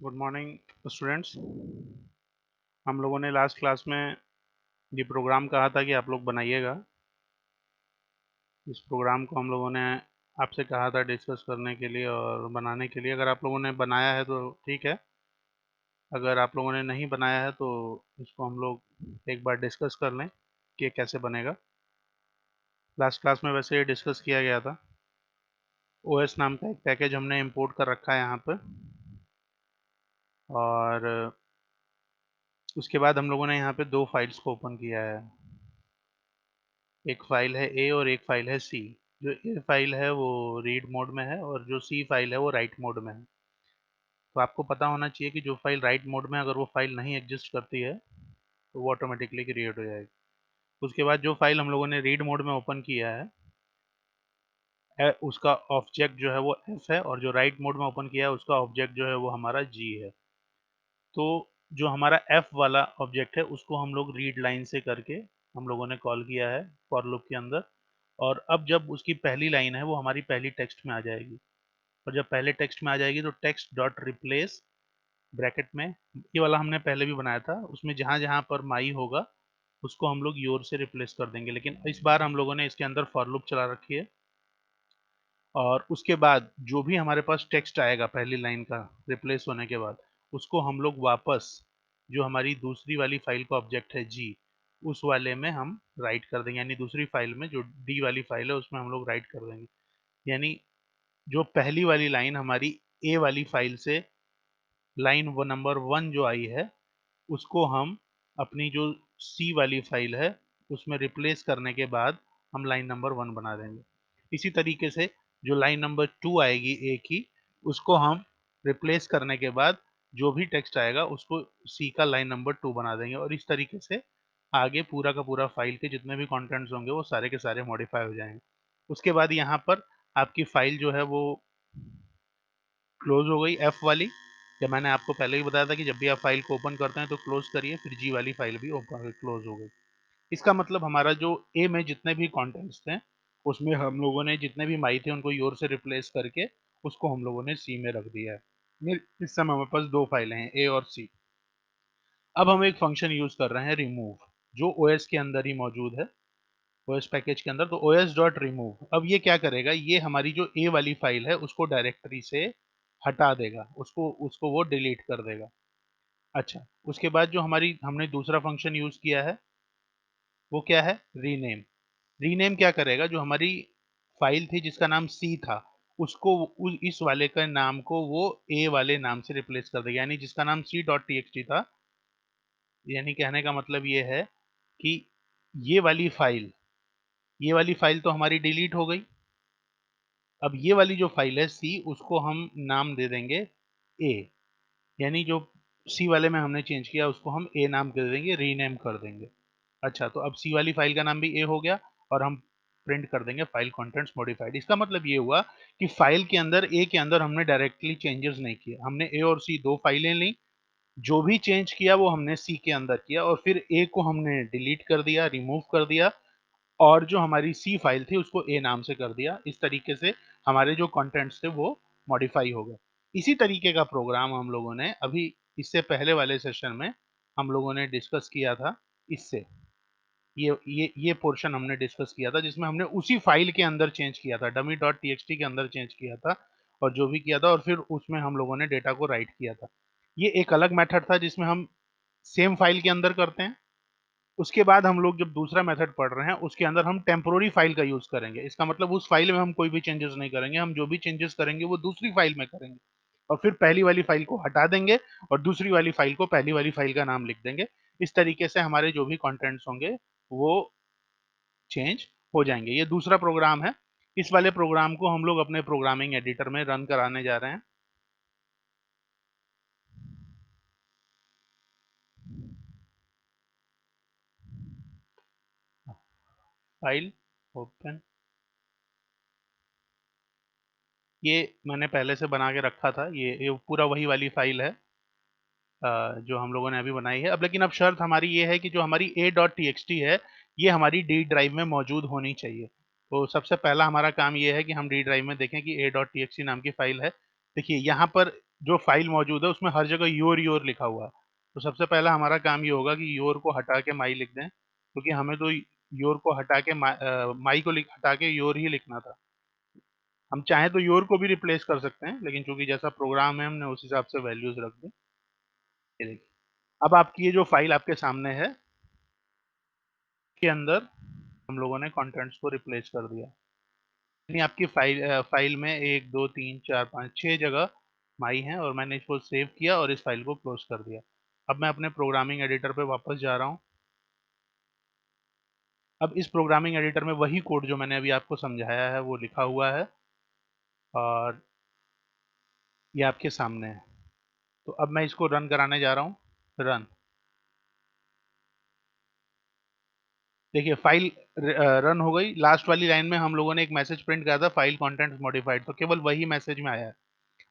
Good morning students. हम लोगों ने लास्ट क्लास में ये प्रोग्राम कहा था कि आप लोग बनाइएगा। इस प्रोग्राम को हम लोगों ने आपसे कहा था डिस्कस करने के लिए और बनाने के लिए। अगर आप लोगों ने बनाया है तो ठीक है, अगर आप लोगों ने नहीं बनाया है तो इसको हम लोग एक बार डिस्कस कर लें कि ये कैसे बनेगा। लास्ट क्लास में वैसे ये डिस्कस किया गया था। ओएस नाम का एक पैकेज हमने इंपोर्ट कर रखा है यहाँ पर, और उसके बाद हम लोगों ने यहाँ पे दो फाइल्स को ओपन किया है। एक फाइल है ए और एक फाइल है सी। जो ए फाइल है वो रीड मोड में है और जो सी फाइल है वो राइट मोड में है। तो आपको पता होना चाहिए कि जो फाइल राइट मोड में है, अगर वो फाइल नहीं एग्जिस्ट करती है तो वो ऑटोमेटिकली क्रिएट हो जाएगी। उसके बाद जो फाइल हम लोगों ने रीड मोड में ओपन किया है, उसका ऑब्जेक्ट जो है वो एफ है, और जो राइट मोड में ओपन किया है उसका ऑब्जेक्ट जो है वो हमारा जी है। तो जो हमारा एफ वाला ऑब्जेक्ट है उसको हम लोग रीड लाइन से करके हम लोगों ने कॉल किया है फॉर लूप के अंदर। और अब जब उसकी पहली लाइन है वो हमारी पहली टेक्स्ट में आ जाएगी, और जब पहले टेक्स्ट में आ जाएगी तो टेक्स्ट डॉट रिप्लेस ब्रैकेट में, ये वाला हमने पहले भी बनाया था, उसमें जहां जहां पर माई होगा उसको हम लोग योर से रिप्लेस कर देंगे। लेकिन इस बार हम लोगों ने इसके अंदर फॉर लूप चला रखी है, और उसके बाद जो भी हमारे पास टेक्स्ट आएगा पहली लाइन का रिप्लेस होने के बाद, उसको हम लोग वापस जो हमारी दूसरी वाली फाइल का ऑब्जेक्ट है जी, उस वाले में हम राइट कर देंगे। यानी दूसरी फाइल में जो डी वाली फाइल है उसमें हम लोग राइट कर देंगे। यानी जो पहली वाली लाइन हमारी ए वाली फाइल से लाइन वो नंबर 1 जो आई है, उसको हम अपनी जो सी वाली फाइल है उसमें रिप्लेस करने के बाद हम लाइन नंबर 1 बना देंगे। इसी तरीके से जो लाइन नंबर 2 आएगी ए की, उसको हम रिप्लेस करने के बाद जो भी टेक्स्ट आएगा उसको सी का लाइन नंबर 2 बना देंगे, और इस तरीके से आगे पूरा का पूरा फाइल के जितने भी कंटेंट्स होंगे वो सारे के सारे मॉडिफाई हो जाएंगे। उसके बाद यहाँ पर आपकी फाइल जो है वो क्लोज हो गई, एफ वाली। जब मैंने आपको पहले ही बताया था कि जब भी आप फाइल को ओपन करते हैं तो क्लोज करिए, फिर जी वाली फाइल भी ओपन क्लोज हो गई। इसका मतलब हमारा जो ए में जितने भी कंटेंट्स थे उसमें हम लोगों ने जितने भी माई थे उनको योर से रिप्लेस करके उसको हम लोगों ने सी में रख दिया है। इस समय हमारे पास दो फाइलें हैं, ए और सी। अब हम एक फंक्शन यूज कर रहे हैं रिमूव, जो ओएस के अंदर ही मौजूद है, ओएस पैकेज के अंदर। तो ओएस डॉट रिमूव अब ये क्या करेगा, ये हमारी जो ए वाली फाइल है उसको डायरेक्टरी से हटा देगा, उसको उसको वो डिलीट कर देगा। अच्छा, उसके बाद जो हमारी हमने दूसरा फंक्शन यूज किया है वो क्या है, रीनेम। रीनेम क्या करेगा, जो हमारी फाइल थी जिसका नाम सी था उसको इस वाले का नाम को वो ए वाले नाम से रिप्लेस कर देगा। यानी जिसका नाम C dot T X T था, यानी कहने का मतलब ये है कि ये वाली फाइल ये वाली फाइल तो हमारी डिलीट हो गई। अब ये वाली जो फाइल है सी, उसको हम नाम दे देंगे ए। यानी जो सी वाले में हमने चेंज किया उसको हम ए नाम कर देंगे, रीनेम कर देंगे। अच्छा, तो अब सी वाली फाइल का नाम भी ए हो गया, और हम प्रिंट कर देंगे फाइल कंटेंट्स मॉडिफाइड। इसका मतलब ये हुआ कि फाइल के अंदर ए के अंदर हमने डायरेक्टली चेंजेस नहीं किए, हमने ए और सी दो फाइलें ली, जो भी चेंज किया वो हमने सी के अंदर किया, और फिर ए को हमने डिलीट कर दिया, रिमूव कर दिया, और जो हमारी सी फाइल थी उसको ए नाम से कर दिया। इस तरीके से हमारे जो कंटेंट्स थे वो मॉडिफाई हो गए। इसी तरीके का प्रोग्राम हम लोगों ने अभी इससे पहले वाले सेशन में हम लोगों ने डिस्कस किया था। इससे ये पोर्शन हमने डिस्कस किया था जिसमें हमने उसी फाइल के अंदर चेंज किया था, डमी डॉट टीएक्सटी के अंदर चेंज किया था, और जो भी किया था और फिर उसमें हम लोगों ने डेटा को राइट किया था। ये एक अलग मेथड था जिसमें हम सेम फाइल के अंदर करते हैं। उसके बाद हम लोग जब दूसरा मेथड पढ़ रहे हैं उसके अंदर हम टेम्पोररी फाइल का यूज करेंगे। इसका मतलब उस फाइल में हम कोई भी चेंजेस नहीं करेंगे, हम जो भी चेंजेस करेंगे वो दूसरी फाइल में करेंगे, और फिर पहली वाली फाइल को हटा देंगे और दूसरी वाली फाइल को पहली वाली फाइल का नाम लिख देंगे। इस तरीके से हमारे जो भी कंटेंट्स होंगे वो चेंज हो जाएंगे। ये दूसरा प्रोग्राम है। इस वाले प्रोग्राम को हम लोग अपने प्रोग्रामिंग एडिटर में रन कराने जा रहे हैं। फाइल ओपन, ये मैंने पहले से बना के रखा था, ये पूरा वही वाली फाइल है जो हम लोगों ने अभी बनाई है। अब लेकिन अब शर्त हमारी ये है कि जो हमारी a dot T X T है ये हमारी डी ड्राइव में मौजूद होनी चाहिए। तो सबसे पहला हमारा काम ये है कि हम डी ड्राइव में देखें कि a dot T X T नाम की फाइल है। देखिए यहाँ पर जो फाइल मौजूद है उसमें हर जगह योर लिखा हुआ है। तो सबसे पहला हमारा काम ये होगा कि योर को हटा के माई लिख दें, क्योंकि हमें तो योर को हटा के माई को हटा के योर ही लिखना था। हम चाहें तो योर को भी रिप्लेस कर सकते हैं, लेकिन चूंकि जैसा प्रोग्राम है हमने उस हिसाब से वैल्यूज रख दी। ये देखिए, अब आपकी ये जो फाइल आपके सामने है के अंदर हम लोगों ने कंटेंट्स को रिप्लेस कर दिया। यानी आपकी फाइल में 1 2 3 4 5 6 जगह माई है और मैंने इसको सेव किया और इस फाइल को क्लोज कर दिया। अब मैं अपने प्रोग्रामिंग एडिटर पे वापस जा रहा हूँ। अब इस प्रोग्रामिंग एडिटर में वही कोड जो मैंने अभी आपको समझाया है वो लिखा हुआ है और ये आपके सामने है। तो अब मैं इसको रन कराने जा रहा हूँ। रन। देखिए फाइल रन हो गई। लास्ट वाली लाइन में हम लोगों ने एक मैसेज प्रिंट किया था, फाइल कंटेंट्स मॉडिफाइड, तो केवल वही मैसेज में आया है।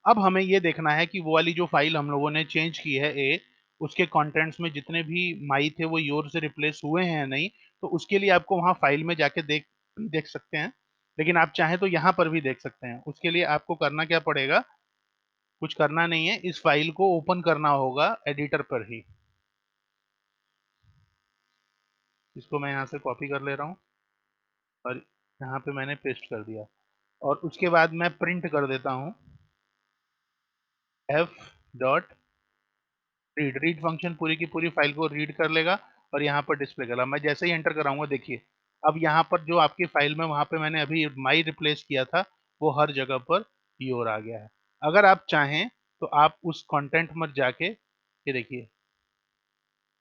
अब हमें ये देखना है कि वो वाली जो फाइल हम लोगों ने चेंज की है ए, उसके कंटेंट्स में जितने भी माई थे वो योर से रिप्लेस हुए हैं या नहीं। तो उसके लिए आपको वहां फाइल में जाके देख सकते हैं, लेकिन आप चाहें तो यहाँ पर भी देख सकते हैं। उसके लिए आपको करना क्या पड़ेगा, कुछ करना नहीं है, इस फाइल को ओपन करना होगा एडिटर पर ही। इसको मैं यहाँ से कॉपी कर ले रहा हूँ और यहाँ पे मैंने पेस्ट कर दिया और उसके बाद मैं प्रिंट कर देता हूँ F dot read. Read function पूरी की पूरी फाइल को रीड कर लेगा और यहाँ पर डिस्प्ले करेगा। मैं जैसे ही एंटर कराऊंगा देखिए, अब यहाँ पर जो आपकी फाइल में वहां पे मैंने अभी माई रिप्लेस किया था वो हर जगह पर योर आ गया है। अगर आप चाहें तो आप उस कंटेंट में जाके ये देखिए,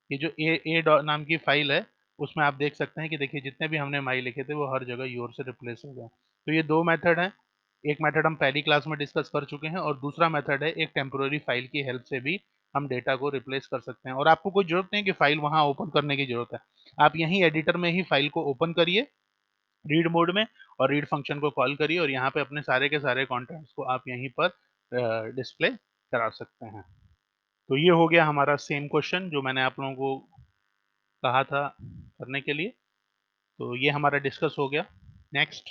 ये जो ए नाम की फाइल है उसमें आप देख सकते हैं कि देखिए जितने भी हमने माई लिखे थे वो हर जगह योर से रिप्लेस हो गए। तो ये दो मेथड हैं। एक मेथड हम पहली क्लास में डिस्कस कर चुके हैं और दूसरा मेथड है एक टेम्पोररी फाइल की हेल्प से भी हम डेटा को रिप्लेस कर सकते हैं। और आपको कोई जरूरत नहीं कि फाइल वहां ओपन करने की जरूरत है, आप यहीं एडिटर में ही फाइल को ओपन करिए रीड मोड में और रीड फंक्शन को कॉल करिए और यहाँ पे अपने सारे के सारे कॉन्टेंट्स को आप यहीं पर डिस्प्ले करा सकते हैं। तो ये हो गया हमारा सेम क्वेश्चन जो मैंने आप लोगों को कहा था करने के लिए। तो ये हमारा डिस्कस हो गया। Next,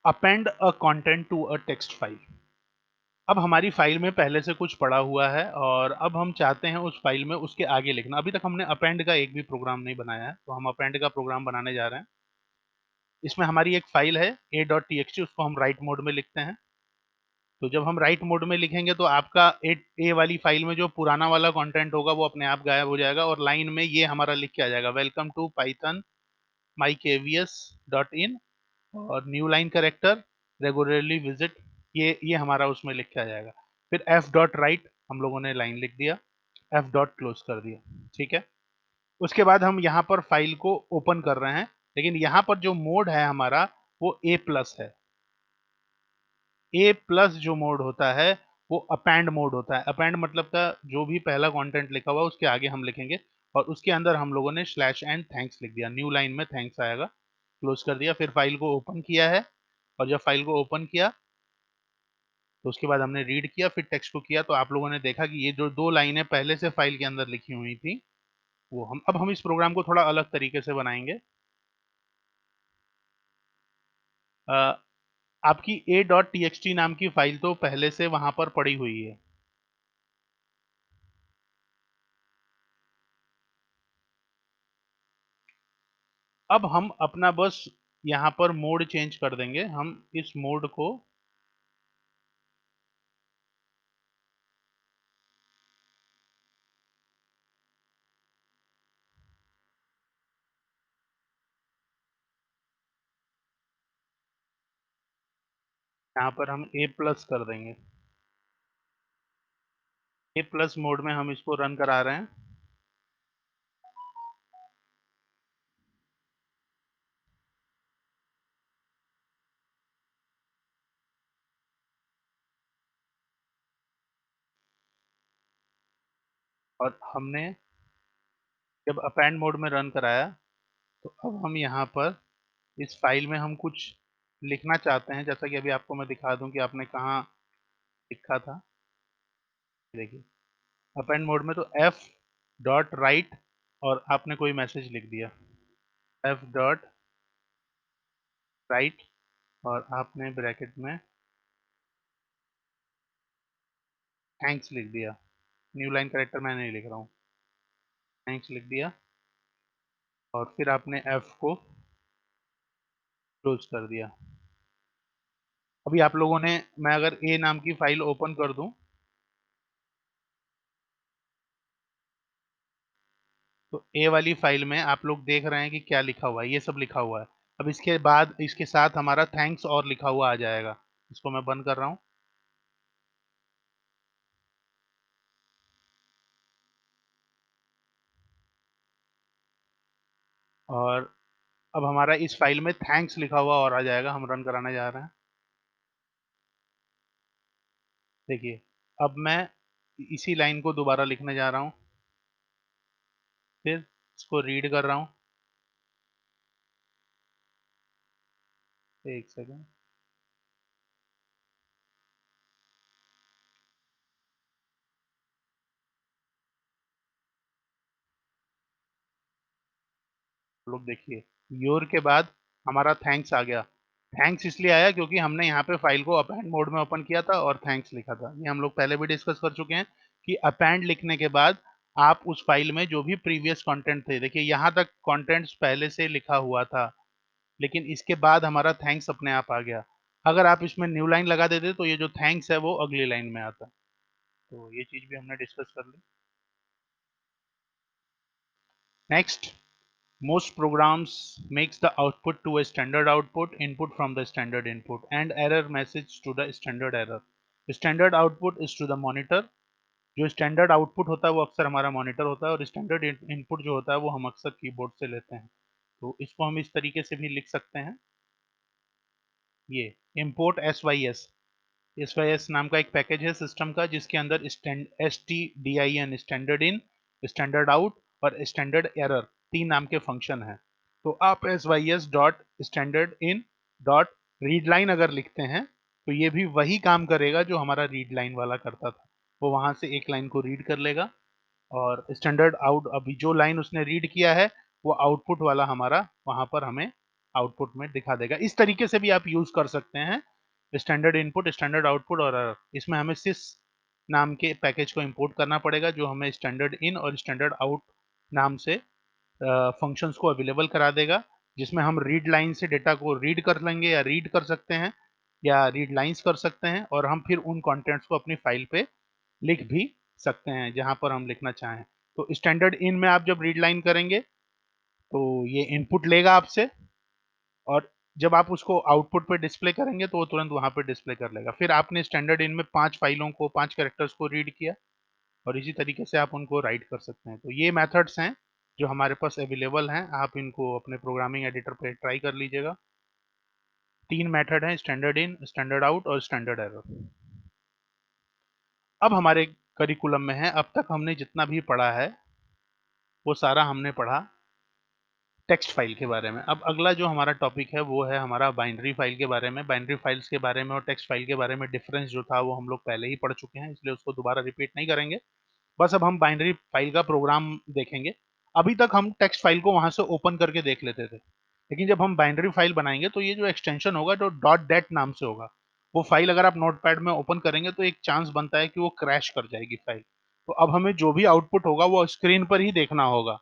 append a content to a text file. अब हमारी फाइल में पहले से कुछ पड़ा हुआ है और अब हम चाहते हैं उस फाइल में उसके आगे लिखना। अभी तक हमने अपेंड का एक भी प्रोग्राम नहीं बनाया है, तो हम अपेंड का प्रोग्राम बनाने जा रहे हैं। इसमें हमारी एक फाइल है a.txt, उसको हम राइट मोड में लिखते हैं। तो जब हम राइट मोड में लिखेंगे तो आपका ए वाली फाइल में जो पुराना वाला कंटेंट होगा वो अपने आप गायब हो जाएगा और लाइन में ये हमारा लिख के आ जाएगा, welcome to Python my KVS dot in और new line character regularly visit, ये हमारा उसमें लिख के आ जाएगा। फिर एफ डॉट राइट हम लोगों ने लाइन लिख दिया, एफ डॉट क्लोज कर दिया। ठीक है। उसके बाद हम यहाँ पर फाइल को ओपन कर रहे हैं, लेकिन यहाँ पर जो मोड है हमारा वो ए प्लस है। ए प्लस जो मोड होता है वो अपेंड मोड होता है। अपेंड मतलब का जो भी पहला कंटेंट लिखा हुआ उसके आगे हम लिखेंगे और उसके अंदर हम लोगों ने स्लैश एंड थैंक्स लिख दिया, न्यू लाइन में थैंक्स आएगा, क्लोज कर दिया। फिर फाइल को ओपन किया है और जब फाइल को ओपन किया तो उसके बाद हमने रीड किया, फिर टेक्स्ट को किया, तो आप लोगों ने देखा कि ये जो दो लाइनें पहले से फाइल के अंदर लिखी हुई थी वो हम अब हम इस प्रोग्राम को थोड़ा अलग तरीके से बनाएंगे। अ, आपकी a.txt नाम की फाइल तो पहले से वहां पर पड़ी हुई है। अब हम अपना बस यहाँ पर मोड चेंज कर देंगे। हम इस मोड को यहाँ पर हम ए प्लस कर देंगे। ए प्लस मोड में हम इसको रन करा रहे हैं और हमने जब अपेंड मोड में रन कराया तो अब हम यहाँ पर इस फाइल में हम कुछ लिखना चाहते हैं, जैसा कि अभी आपको मैं दिखा दूं कि आपने कहाँ लिखा था। देखिए अपेंड मोड में तो एफ डॉट राइट और आपने कोई मैसेज लिख दिया, एफ डॉट राइट और आपने ब्रैकेट में थैंक्स लिख दिया, न्यू लाइन कैरेक्टर मैं नहीं लिख रहा हूँ, थैंक्स लिख दिया, और फिर आपने एफ को क्लोज कर दिया। अभी आप लोगों ने, मैं अगर ए नाम की फाइल ओपन कर दूं, तो ए वाली फाइल में आप लोग देख रहे हैं कि क्या लिखा हुआ है, ये सब लिखा हुआ है। अब इसके बाद इसके साथ हमारा थैंक्स और लिखा हुआ आ जाएगा। इसको मैं बंद कर रहा हूँ, और अब हमारा इस फाइल में थैंक्स लिखा हुआ और आ जाएगा। हम रन कराने जा रहे हैं। देखिए, अब मैं इसी लाइन को दोबारा लिखने जा रहा हूँ, फिर इसको रीड कर रहा हूँ। एक सेकेंड, लोग देखिए, योर के बाद हमारा थैंक्स आ गया। थैंक्स इसलिए आया क्योंकि हमने यहाँ पे फाइल को अपेंड मोड में ओपन किया था और थैंक्स लिखा था। ये हम लोग पहले भी डिस्कस कर चुके हैं कि अपेंड लिखने के बाद आप उस फाइल में जो भी प्रीवियस कंटेंट थे, देखिए यहाँ तक कंटेंट्स पहले से लिखा हुआ था, लेकिन इसके बाद हमारा थैंक्स अपने आप आ गया। अगर आप इसमें न्यू लाइन लगा देते तो ये जो थैंक्स है वो अगली लाइन में आता। तो ये चीज भी हमने डिस्कस कर ली। Next, most programs makes the output to a standard output, input from the standard input, and error message to the standard error. Standard output is to the monitor. जो स्टैंडर्ड आउटपुट होता है वो अक्सर हमारा monitor होता है, और standard input जो होता है वो हम अक्सर कीबोर्ड से लेते हैं। तो इसको हम इस तरीके से भी लिख सकते हैं, ये import sys, sys नाम का एक पैकेज है सिस्टम का, जिसके अंदर stdin, standard in, standard out और स्टैंडर्ड एरर, तीन नाम के फंक्शन हैं। तो आप sys dot standard in dot read line अगर लिखते हैं तो ये भी वही काम करेगा जो हमारा रीड लाइन वाला करता था। वो वहां से एक लाइन को रीड कर लेगा, और स्टैंडर्ड आउट, अभी जो लाइन उसने रीड किया है वो आउटपुट वाला हमारा वहां पर हमें आउटपुट में दिखा देगा। इस तरीके से भी आप यूज कर सकते हैं स्टैंडर्ड इनपुट, स्टैंडर्ड आउटपुट और error। इसमें हमें sys नाम के पैकेज को इंपोर्ट करना पड़ेगा, जो हमें स्टैंडर्ड इन और स्टैंडर्ड आउट नाम से फंक्शंस को अवेलेबल करा देगा, जिसमें हम रीड लाइन से डेटा को रीड कर लेंगे या रीड कर सकते हैं या रीड लाइंस कर सकते हैं, और हम फिर उन कंटेंट्स को अपनी फाइल पे लिख भी सकते हैं जहां पर हम लिखना चाहें। तो स्टैंडर्ड इन में आप जब रीड लाइन करेंगे तो ये इनपुट लेगा आपसे, और जब आप उसको आउटपुट पे डिस्प्ले करेंगे तो वो तुरंत वहां पे डिस्प्ले कर लेगा। फिर आपने स्टैंडर्ड इन में 5 फाइलों को, 5 कैरेक्टर्स को रीड किया, और इसी तरीके से आप उनको राइट कर सकते हैं। तो ये मेथड्स हैं जो हमारे पास अवेलेबल हैं, आप इनको अपने प्रोग्रामिंग एडिटर पे ट्राई कर लीजिएगा। 3 मेथड हैं, स्टैंडर्ड इन, स्टैंडर्ड आउट और स्टैंडर्ड एरर। अब हमारे करिकुलम में है, अब तक हमने जितना भी पढ़ा है वो सारा हमने पढ़ा टेक्स्ट फाइल के बारे में। अब अगला जो हमारा टॉपिक है वो है हमारा बाइनरी फाइल के बारे में। बाइनरी फाइल्स के बारे में और टेक्स्ट फाइल के बारे में डिफरेंस जो था वो हम लोग पहले ही पढ़ चुके हैं, इसलिए उसको दोबारा रिपीट नहीं करेंगे। बस अब हम बाइनरी फाइल का प्रोग्राम देखेंगे। अभी तक हम टेक्स्ट फाइल को वहां से ओपन करके देख लेते थे, लेकिन जब हम बाइनरी फाइल बनाएंगे तो ये जो एक्सटेंशन होगा जो डॉट डेट नाम से होगा, वो फाइल अगर आप नोटपैड में ओपन करेंगे तो एक चांस बनता है कि वो क्रैश कर जाएगी फाइल। तो अब हमें जो भी आउटपुट होगा वो स्क्रीन पर ही देखना होगा।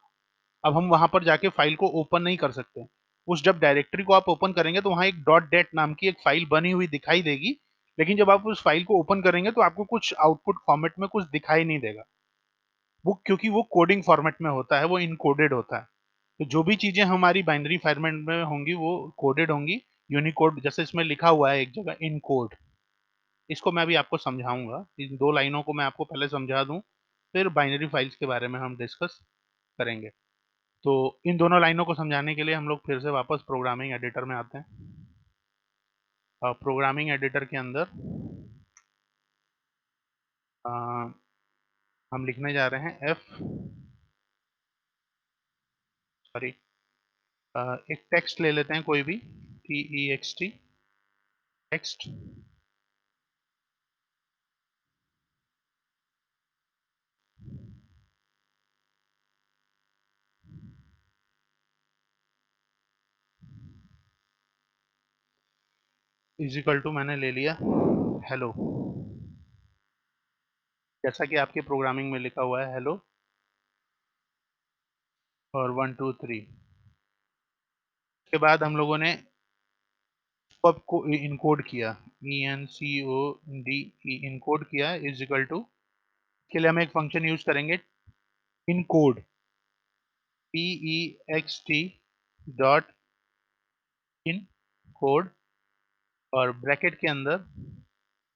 अब हम वहां पर जाके फाइल को ओपन नहीं कर सकते। उस जब डायरेक्टरी को आप ओपन करेंगे तो वहां एक डॉट डेट नाम की एक फाइल बनी हुई दिखाई देगी, लेकिन जब आप उस फाइल को ओपन करेंगे तो आपको कुछ आउटपुट फॉर्मेट में कुछ दिखाई नहीं देगा। वो क्योंकि वो कोडिंग फॉर्मेट में होता है, वो इनकोडेड होता है। तो जो भी चीजें हमारी बाइनरी फॉर्मेट में होंगी वो कोडेड होंगी, यूनिकोड, जैसे इसमें लिखा हुआ है एक जगह इन कोड। इसको मैं अभी आपको समझाऊंगा, इन दो लाइनों को मैं आपको पहले समझा दूं, फिर बाइनरी फाइल्स के बारे में हम डिस्कस करेंगे। तो इन दोनों लाइनों को समझाने के लिए हम लोग फिर से वापस प्रोग्रामिंग एडिटर में आते हैं। प्रोग्रामिंग एडिटर के अंदर अ, हम लिखने जा रहे हैं एफ, सॉरी, एक टेक्स्ट ले लेते हैं कोई भी, TEXT, text is equal to, मैंने ले लिया हेलो। जैसा कि आपके प्रोग्रामिंग में लिखा हुआ है हेलो और 1 2 3। उसके बाद हम लोगों ने पब को इनकोड किया, ENCODE इनकोड किया इज इक्वल टू, के लिए हम एक फंक्शन यूज करेंगे encode, PEXT dot in code, और ब्रैकेट के अंदर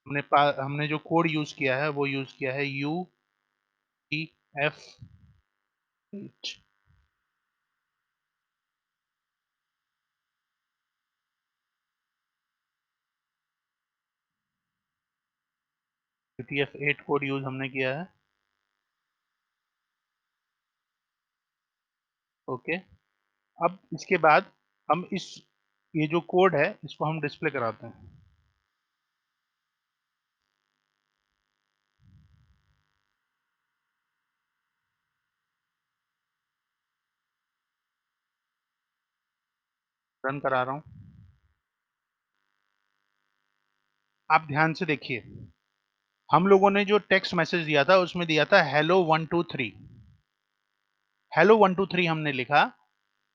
हमने जो कोड यूज किया है वो यूज किया है UTF-8। UTF-8 कोड यूज हमने किया है। ओके, अब इसके बाद हम ये जो कोड है इसको हम डिस्प्ले कराते हैं। रन करा रहा हूँ, आप ध्यान से देखिए। हम लोगों ने जो टेक्स्ट मैसेज दिया था उसमें दिया था हेलो 1 2 3, हेलो 1 2 3 हमने लिखा,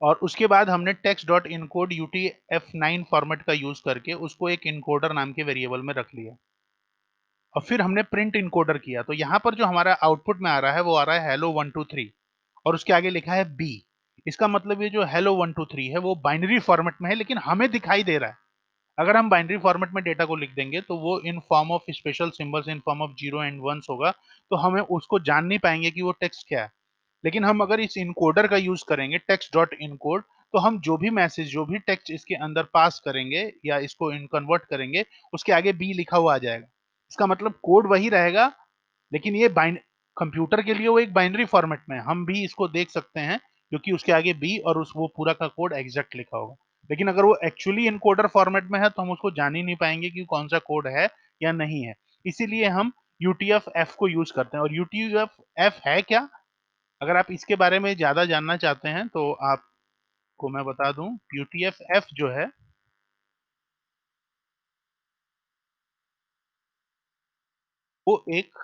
और उसके बाद हमने text dot encode UTF-9 format का यूज करके उसको एक इनकोडर नाम के वेरिएबल में रख लिया, और फिर हमने प्रिंट इनकोडर किया। तो यहाँ पर जो हमारा आउटपुट में आ रहा है वो आ रहा है हेलो 1 2 3, और उसके आगे लिखा है बी। इसका मतलब ये जो हेलो 1 2 3 है वो बाइनरी फॉर्मेट में है, लेकिन हमें दिखाई दे रहा है। अगर हम बाइनरी फॉर्मेट में डेटा को लिख देंगे तो वो in form of special symbols, in form of zero and ones होगा, तो हमें उसको जान नहीं पाएंगे कि वो टेक्स्ट क्या है। लेकिन हम अगर इस इनकोडर का यूज करेंगे, टेक्स्ट डॉट इनकोड, तो हम जो भी मैसेज, जो भी टेक्स्ट इसके अंदर पास करेंगे या इसको इन कन्वर्ट करेंगे, उसके आगे बी लिखा हुआ आ जाएगा। इसका मतलब कोड वही रहेगा, लेकिन ये कंप्यूटर के लिए वो एक बाइनरी फॉर्मेट में है। हम भी इसको देख सकते हैं क्योंकि उसके आगे बी और उस वो पूरा का कोड एग्जैक्ट लिखा होगा। लेकिन अगर वो एक्चुअली इनकोडर फॉर्मेट में है तो हम उसको जान ही नहीं पाएंगे कि कौन सा कोड है या नहीं है। इसीलिए हम UTF-8 को यूज करते हैं। और UTF-8 है क्या, अगर आप इसके बारे में ज्यादा जानना चाहते हैं तो आपको मैं बता दूं, UTF-8 जो है वो एक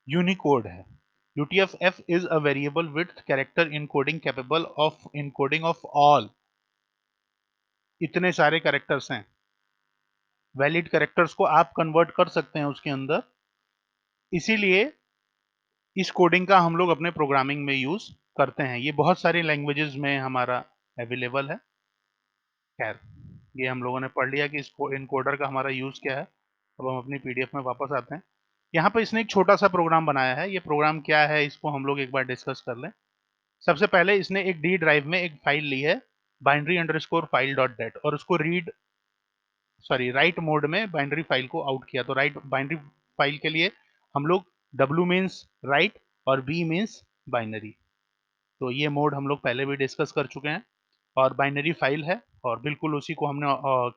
यूनिकोड है। UTF-8 is a variable width character encoding capable of encoding of all, इतने सारे कैरेक्टर्स हैं, वैलिड कैरेक्टर्स को आप कन्वर्ट कर सकते हैं उसके अंदर। इसीलिए इस कोडिंग का हम लोग अपने प्रोग्रामिंग में यूज करते हैं। ये बहुत सारी लैंग्वेजेस में हमारा अवेलेबल है। खैर, ये हम लोगों ने पढ़ लिया कि इसको इनकोडर का हमारा यूज क्या है। अब हम अपनी PDF में वापस आते हैं। यहाँ पे इसने एक छोटा सा प्रोग्राम बनाया है। ये प्रोग्राम क्या है इसको हम लोग एक बार डिस्कस कर लें। सबसे पहले इसने एक D ड्राइव में एक फाइल ली है, binary underscore file dot dat, और उसको राइट मोड में बाइनरी फाइल को आउट किया। तो राइट बाइनरी फाइल के लिए हम लोग W मीन्स राइट और B मीन्स बाइनरी। तो ये मोड हम लोग पहले भी डिस्कस कर चुके हैं, और बाइनरी फाइल है, और बिल्कुल उसी को हमने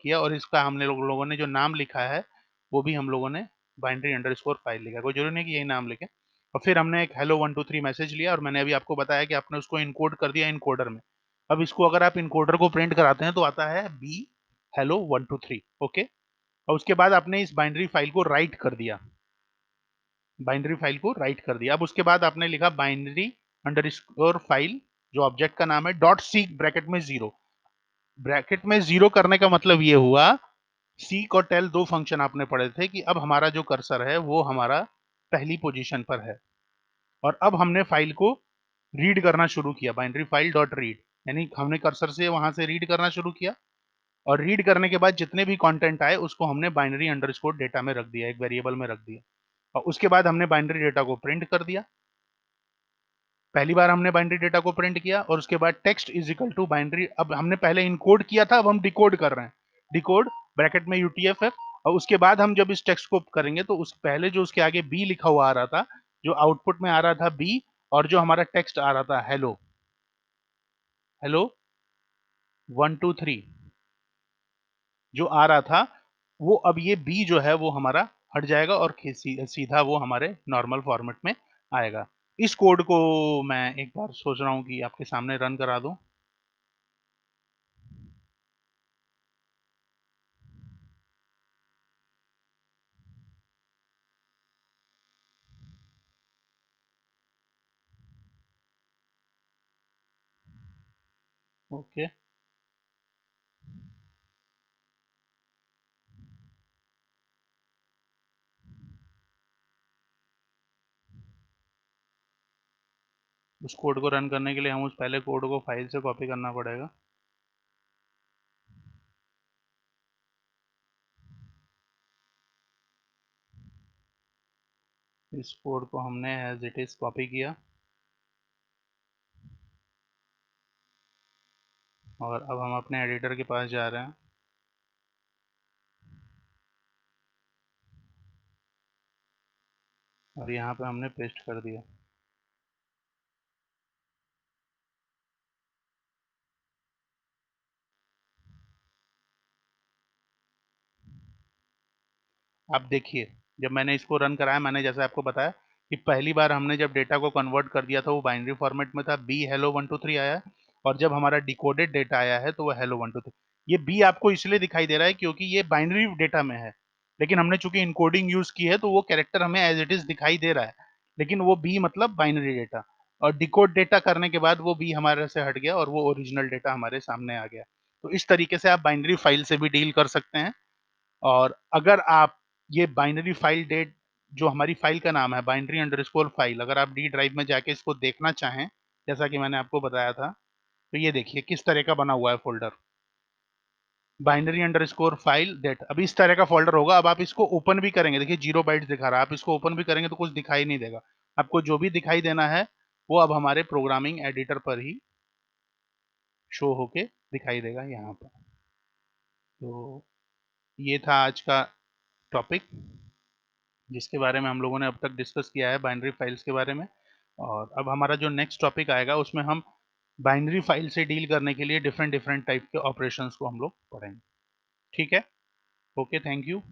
किया। और इसका हमने लोगों ने जो नाम लिखा है वो भी हम लोगों ने बाइनरी अंडरस्कोर फाइल लिखा, कोई जरूरी नहीं कि यही नाम लिखे। और फिर हमने एक हेलो 1 2 3 मैसेज लिया, और मैंने अभी आपको बताया कि आपने उसको इनकोड कर दिया इनकोडर में। अब इसको अगर आप इनकोडर को प्रिंट कराते हैं तो आता है बी हेलो 1 2 3। ओके, और उसके बाद आपने इस बाइनरी फाइल को राइट कर दिया, बाइनरी फाइल को राइट कर दिया। अब उसके बाद आपने लिखा बाइनरी अंडरस्कोर फाइल, जो ऑब्जेक्ट का नाम है, डॉट सीक ब्रैकेट में जीरो। ब्रैकेट में जीरो करने का मतलब ये हुआ, सीक और टेल दो फंक्शन आपने पढ़े थे, कि अब हमारा जो कर्सर है वो हमारा पहली पोजीशन पर है, और अब हमने फाइल को रीड करना शुरू किया, बाइनरी फाइल डॉट रीड, यानी हमने कर्सर से वहां से रीड करना शुरू किया। और रीड करने के बाद जितने भी कंटेंट आए उसको हमने बाइनरी अंडरस्कोर डेटा में रख दिया, एक वेरिएबल में रख दिया। और उसके बाद हमने बाइनरी डेटा को प्रिंट कर दिया। पहली बार हमने बाइनरी डेटा को प्रिंट किया, और उसके बाद text is equal to binary, अब हमने पहले इनकोड किया था, अब हम डिकोड कर रहे हैं, डिकोड ब्रैकेट में UTF-8। और उसके बाद हम जब इस टेक्स्ट को करेंगे तो उस पहले जो उसके आगे बी लिखा हुआ आ रहा था, जो आउटपुट में आ रहा था बी, और जो हमारा टेक्स्ट आ रहा था हेलो हेलो 1 2 3 जो आ रहा था, वो अब ये बी जो है वो हमारा हट जाएगा, और सीधा वो हमारे नॉर्मल फॉर्मेट में आएगा। इस कोड को मैं एक बार सोच रहा हूँ कि आपके सामने रन करा दूं। ओके, उस कोड को रन करने के लिए हम उस पहले कोड को फाइल से कॉपी करना पड़ेगा। इस कोड को हमने एज इट इज कॉपी किया और अब हम अपने एडिटर के पास जा रहे हैं और यहाँ पे हमने पेस्ट कर दिया। आप देखिए, जब मैंने इसको रन कराया, मैंने जैसे आपको बताया कि पहली बार हमने जब डेटा को कन्वर्ट कर दिया था वो बाइनरी फॉर्मेट में था, बी हेलो 123 आया, और जब हमारा डिकोडेड डेटा आया है तो वो हेलो 123। ये बी आपको इसलिए दिखाई दे रहा है क्योंकि ये बाइनरी डेटा में है, लेकिन हमने चूंकि इनकोडिंग यूज की है तो वो कैरेक्टर हमें एज इट इज दिखाई दे रहा है, लेकिन वो बी मतलब बाइनरी डेटा। और डिकोड डेटा करने के बाद वो बी हमारे से हट गया और वो ओरिजिनल डेटा हमारे सामने आ गया। तो इस तरीके से आप बाइनरी फाइल से भी डील कर सकते हैं। और अगर आप ये बाइनरी फाइल डेट, जो हमारी फाइल का नाम है बाइनरी अंडरस्कोर फाइल, अगर आप डी ड्राइव में जाके इसको देखना चाहें, जैसा कि मैंने आपको बताया था, तो ये देखिए किस तरह का बना हुआ है folder, binary underscore file dat. अब इस तरह का फोल्डर होगा। अब आप इसको ओपन भी करेंगे, देखिए 0 बाइट्स दिखा रहा है, आप इसको ओपन भी करेंगे तो कुछ दिखाई नहीं देगा। आपको जो भी दिखाई देना है वो अब हमारे प्रोग्रामिंग एडिटर पर ही शो होके दिखाई देगा यहाँ पर। तो ये था आज का टॉपिक, जिसके बारे में हम लोगों ने अब तक डिस्कस किया है बाइनरी फाइल्स के बारे में। और अब हमारा जो नेक्स्ट टॉपिक आएगा उसमें हम बाइनरी फाइल से डील करने के लिए डिफरेंट डिफरेंट टाइप के ऑपरेशंस को हम लोग पढ़ेंगे। ठीक है, ओके, थैंक यू।